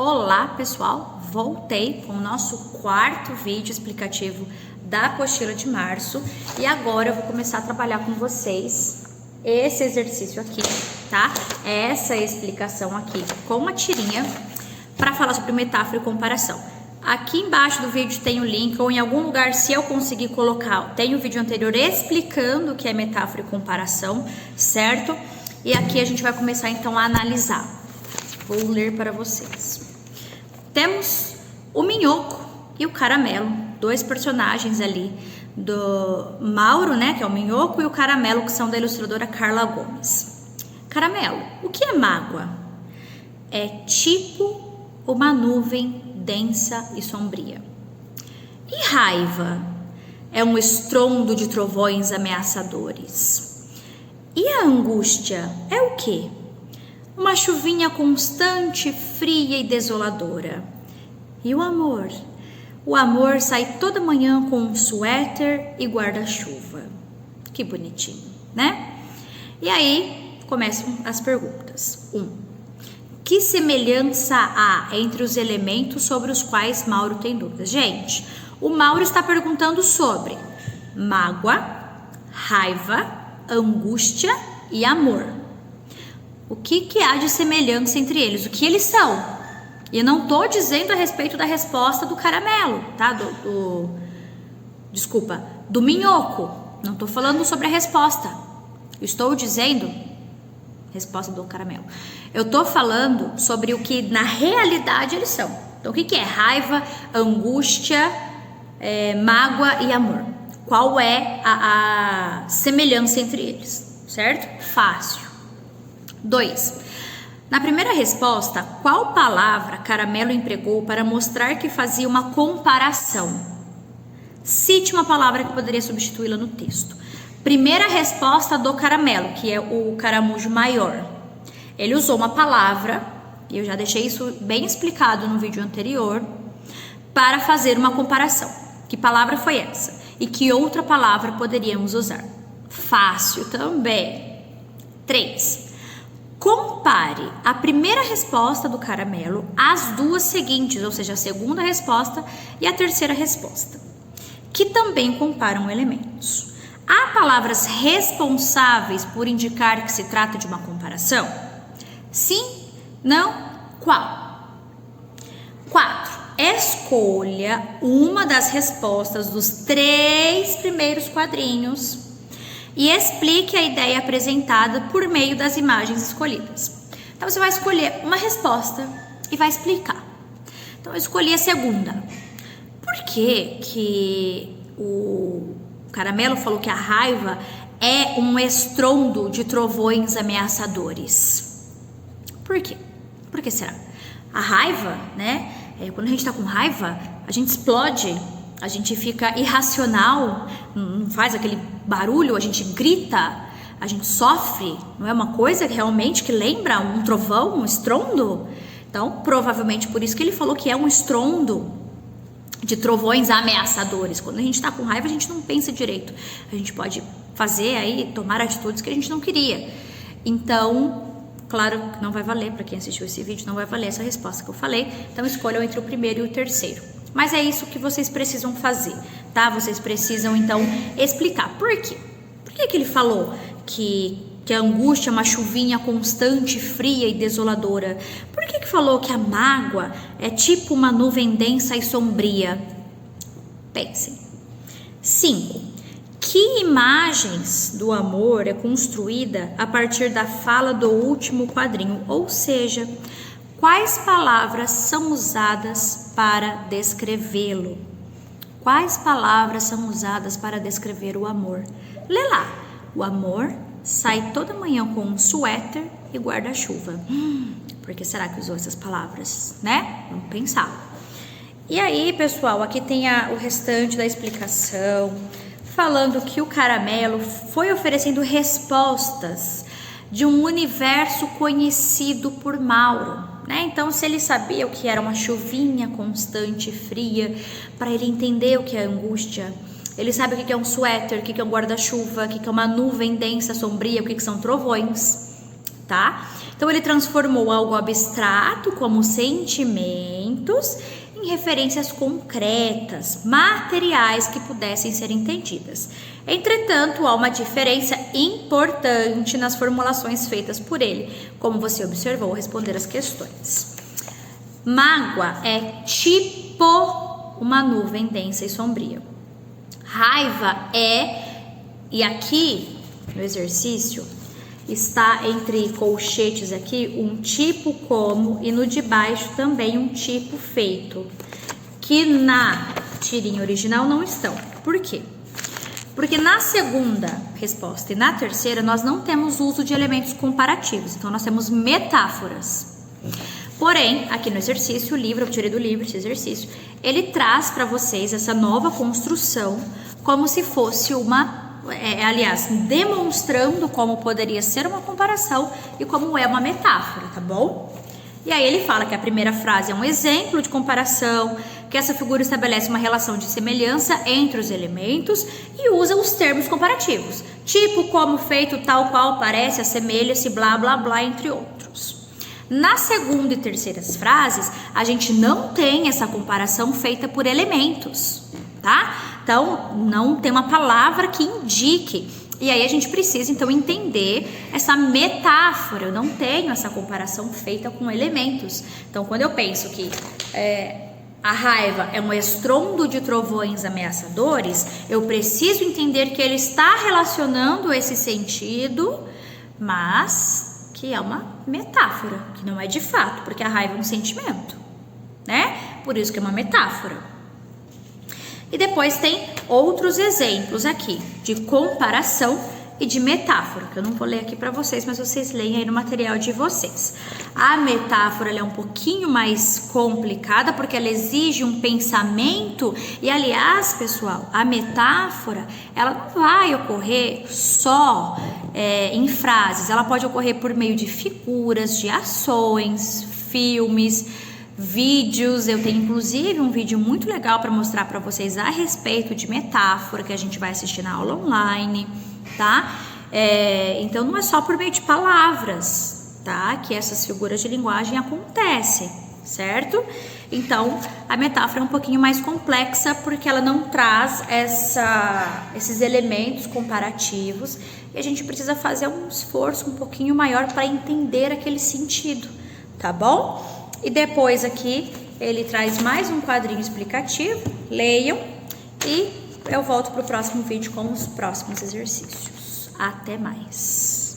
Olá pessoal, voltei com o nosso quarto vídeo explicativo da apostila de março e agora eu vou começar a trabalhar com vocês esse exercício aqui, tá? Essa explicação aqui com uma tirinha para falar sobre metáfora e comparação. Aqui embaixo do vídeo tem o link, ou em algum lugar, se eu conseguir colocar, tem o vídeo anterior explicando o que é metáfora e comparação, certo? E aqui a gente vai começar então a analisar. Vou ler para vocês. Temos o Minhoco e o Caramelo, dois personagens ali do Mauro, né, que é o Minhoco, e o Caramelo, que são da ilustradora Carla Gomes. Caramelo, o que é mágoa? É tipo uma nuvem densa e sombria. E raiva? É um estrondo de trovões ameaçadores. E a angústia é o quê? Uma chuvinha constante, fria e desoladora. E o amor? O amor sai toda manhã com um suéter e guarda-chuva. Que bonitinho, né? E aí começam as perguntas. 1. Que semelhança há entre os elementos sobre os quais Mauro tem dúvidas? Gente, o Mauro está perguntando sobre mágoa, raiva, angústia e amor. O que há de semelhança entre eles? O que eles são? E eu não estou dizendo a respeito da resposta do Caramelo, tá? Do Minhoco. Não estou falando sobre a resposta. Eu estou dizendo... Resposta do Caramelo. Eu estou falando sobre o que na realidade eles são. Então, o que é raiva, angústia, mágoa e amor? Qual é a semelhança entre eles? Certo? Fácil. 2. Na primeira resposta, qual palavra Caramelo empregou para mostrar que fazia uma comparação? Cite uma palavra que poderia substituí-la no texto. Primeira resposta do Caramelo, que é o caramujo maior. Ele usou uma palavra, e eu já deixei isso bem explicado no vídeo anterior, para fazer uma comparação. Que palavra foi essa? E que outra palavra poderíamos usar? Fácil também. 3. Compare a primeira resposta do Caramelo às duas seguintes, ou seja, a segunda resposta e a terceira resposta, que também comparam elementos. Há palavras responsáveis por indicar que se trata de uma comparação? Sim? Não? Qual? 4. Escolha uma das respostas dos 3 primeiros quadrinhos e explique a ideia apresentada por meio das imagens escolhidas. Então, você vai escolher uma resposta e vai explicar. Então, eu escolhi a segunda. Por que o Caramelo falou que a raiva é um estrondo de trovões ameaçadores? Por quê? Por que será? A raiva, né? Quando a gente tá com raiva, a gente explode, a gente fica irracional, não faz aquele barulho, a gente grita, a gente sofre. Não é uma coisa realmente que lembra um trovão, um estrondo? Então, provavelmente por isso que ele falou que é um estrondo de trovões ameaçadores. Quando a gente tá com raiva, a gente não pensa direito. A gente pode fazer aí, tomar atitudes que a gente não queria. Então, claro que não vai valer, para quem assistiu esse vídeo, não vai valer essa resposta que eu falei. Então, escolham entre o primeiro e o terceiro. Mas é isso que vocês precisam fazer, tá? Vocês precisam, então, explicar. Por quê? Por que ele falou que a angústia é uma chuvinha constante, fria e desoladora? Por que falou que a mágoa é tipo uma nuvem densa e sombria? Pensem. 5. Que imagens do amor é construída a partir da fala do último quadrinho? Ou seja, quais palavras são usadas para descrevê-lo? Quais palavras são usadas para descrever o amor? Lê lá. O amor sai toda manhã com um suéter e guarda-chuva. Por que será que usou essas palavras, né? Vamos pensar. E aí, pessoal, aqui tem o restante da explicação, falando que o Caramelo foi oferecendo respostas de um universo conhecido por Mauro, né? Então, se ele sabia o que era uma chuvinha constante e fria, para ele entender o que é angústia, ele sabe o que é um suéter, o que é um guarda-chuva, o que é uma nuvem densa, sombria, o que são trovões, tá? Então ele transformou algo abstrato, como sentimentos, em referências concretas, materiais que pudessem ser entendidas. Entretanto, há uma diferença importante nas formulações feitas por ele, como você observou ao responder as questões. Mágoa é tipo uma nuvem densa e sombria. Raiva e aqui no exercício está entre colchetes aqui um tipo como e no de baixo também um tipo feito, que na tirinha original não estão. Por quê? Porque na segunda resposta e na terceira nós não temos uso de elementos comparativos, então nós temos metáforas. Porém, aqui no exercício, o livro, eu tirei do livro esse exercício, ele traz para vocês essa nova construção como se fosse aliás, demonstrando como poderia ser uma comparação e como é uma metáfora, tá bom? E aí ele fala que a primeira frase é um exemplo de comparação, que essa figura estabelece uma relação de semelhança entre os elementos e usa os termos comparativos, tipo, como, feito, tal qual, parece, assemelha-se, blá, blá, blá, entre outros. Na segunda e terceiras frases, a gente não tem essa comparação feita por elementos, tá? Então, não tem uma palavra que indique. E aí a gente precisa, então, entender essa metáfora. Eu não tenho essa comparação feita com elementos. Então, quando eu penso que a raiva é um estrondo de trovões ameaçadores, eu preciso entender que ele está relacionando esse sentido, mas que é uma metáfora, que não é de fato, porque a raiva é um sentimento, né? Por isso que é uma metáfora. E depois tem outros exemplos aqui de comparação e de metáfora, que eu não vou ler aqui para vocês, mas vocês leem aí no material de vocês. A metáfora ela é um pouquinho mais complicada, porque ela exige um pensamento, e aliás, pessoal, a metáfora, ela não vai ocorrer só em frases, ela pode ocorrer por meio de figuras, de ações, filmes, vídeos. Eu tenho inclusive um vídeo muito legal para mostrar para vocês a respeito de metáfora, que a gente vai assistir na aula online, tá? Então não é só por meio de palavras, tá? Que essas figuras de linguagem acontecem, certo? Então a metáfora é um pouquinho mais complexa, porque ela não traz esses elementos comparativos, e a gente precisa fazer um esforço um pouquinho maior para entender aquele sentido, tá bom? E depois aqui ele traz mais um quadrinho explicativo, leiam, e eu volto para o próximo vídeo com os próximos exercícios. Até mais!